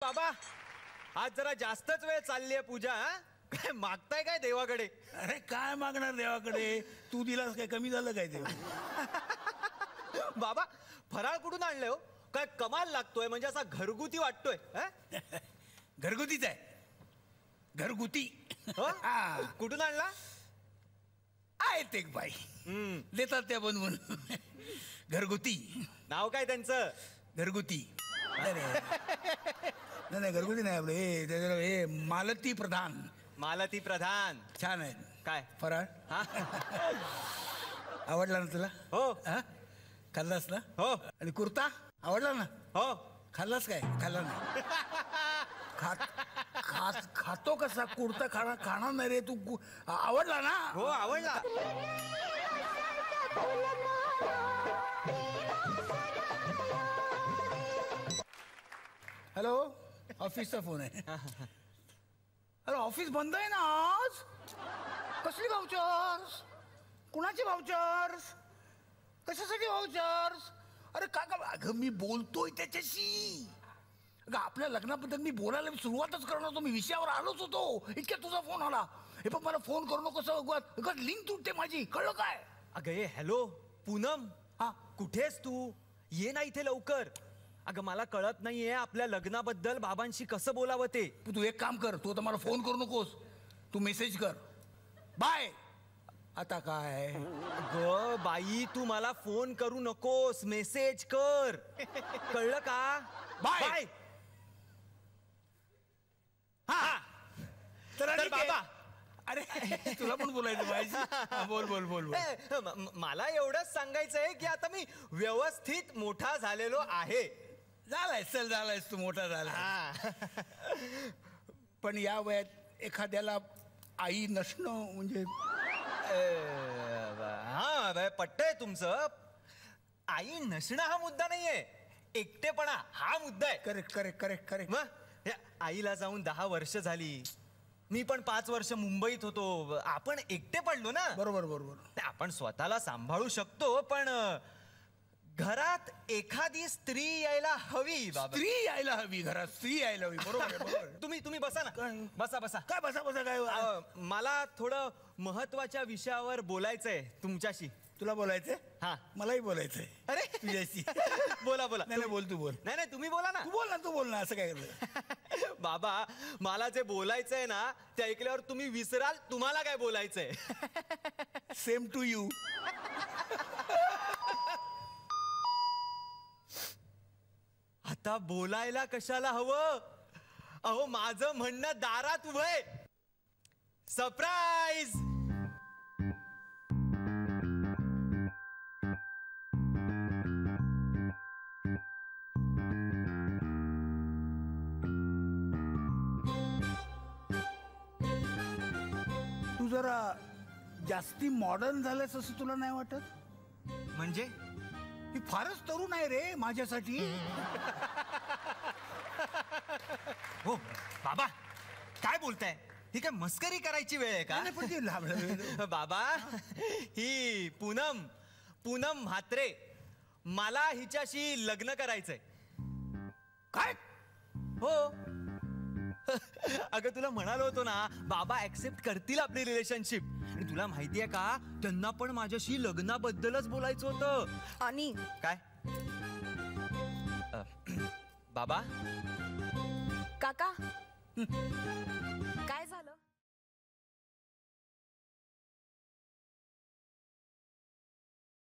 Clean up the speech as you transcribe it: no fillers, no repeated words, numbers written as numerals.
बाबा आज जरा जास्तच वेळ चालली आहे पूजा. काय मागताय काय देवाकडे? अरे काय मागणार देवाकडे? तू दिलास काय? कमी झालं काय ते? बाबा फराळ कुठून आणलंय हो? काय कमाल लागतोय, म्हणजे असा घरगुती वाटतोय. घरगुतीच आहे, घरगुती. कुठून आणला? आहेत एक बाई देतात त्या बनवून. घरगुती. नाव काय त्यांचं? घरगुती. नाही घरगुती नाही आपलं हे मालती प्रधान. मालती प्रधान. छान आहे. काय फराळ आवडला ना तुला? हो. खाल्लास ना? हो. आणि कुर्ता आवडला ना? हो. खाल्लास काय? खाल्ला ना? खातो कसा कुर्ता? खाणार नाही रे तू. आवडला ना? हो आवडला. हॅलो, ऑफिसचा फोन आहे. अरे ऑफिस बंद आहे ना आज. कसली भाऊचर्स? कुणाचे भाऊचर्स? कशासाठी भाऊचर्स? अरे का? अगं मी बोलतोय त्याच्याशी. अगं आपल्या लग्नाबद्दल मी बोलायला सुरुवातच करणार होतो. मी विषयावर आलोच होतो, इतक्या तुझा फोन आला. हे पण मला फोन करू नको कसं लिंक तुटते माझी, कळलं काय? अगं ये हॅलो पूनम. हा कुठेस तू? ये ना इथे लवकर. अगं मला कळत नाहीये आपल्या लग्नाबद्दल बाबांशी कसं बोलावं ते. तू एक काम कर, तू आता मला फोन करू नकोस, तू मेसेज कर. बाय. आता काय ग बाई, तू मला फोन करू नकोस, मेसेज कर. कळलं का? बाय. हा तर बाबा. अरे तुला पण बोलायचं पाहिजे. बोल बोल बोल बोल. मला एवढंच सांगायचंय की आता मी व्यवस्थित मोठा झालेलो आहे. झालायस, चल झालायस, तू मोठा झाला. पण या वयात एखाद्याला आई नसणं म्हणजे हा पट्टय तुमचं. आई नसणं हा मुद्दा नाहीये, एकटेपणा हा मुद्दा आहे. Correct correct correct correct. मग आईला जाऊन 10 वर्ष झाली. मी पण 5 वर्ष मुंबईत होतो. आपण एकटे पडलो ना. बरोबर बरोबर. आपण स्वतःला सांभाळू शकतो, पण घरात एखादी स्त्री यायला हवी. बाबा स्त्री यायला हवी, घरात स्त्री यायला हवी. बरोबर बरोबर. तुम्ही बसा ना. बसा बसा. काय बसा बसा काय? मला थोडं महत्वाच्या विषयावर बोलायचंय तुमच्याशी. तुला बोलायचंय? हा मलाही बोलायचंय. अरे तुझ्याशी. बोला बोला. नाही बोल, तू बोल. नाही तुम्ही बोला ना. तू बोल ना. असं काय करलं? बाबा मला जे बोलायचंय ना ते ऐकल्यावर तुम्ही विसराल तुम्हाला काय बोलायचंय. Same to you. आता बोलायला कशाला हवं? अहो माझं म्हणणं दारात उभंय. सरप्राईज. तू जरा जास्ती मॉडर्न झाल्यास असं तुला नाही वाटत? म्हणजे ही फारच तरुण आहे रे माझ्यासाठी. हो बाबा काय बोलताय? ही काय मस्करी करायची वेळ आहे का? बाबा ही पूनम म्हात्रे, मला हिच्याशी लग्न करायचंय. काय? हो. अगं तुला म्हणालो होतो ना बाबा ऍक्सेप्ट करतील आपली रिलेशनशिप. आणि तुला माहितीये का त्यांना पण माझ्याशी लग्नाबद्दलच बोलायचं होतं. आणि काय बाबा काका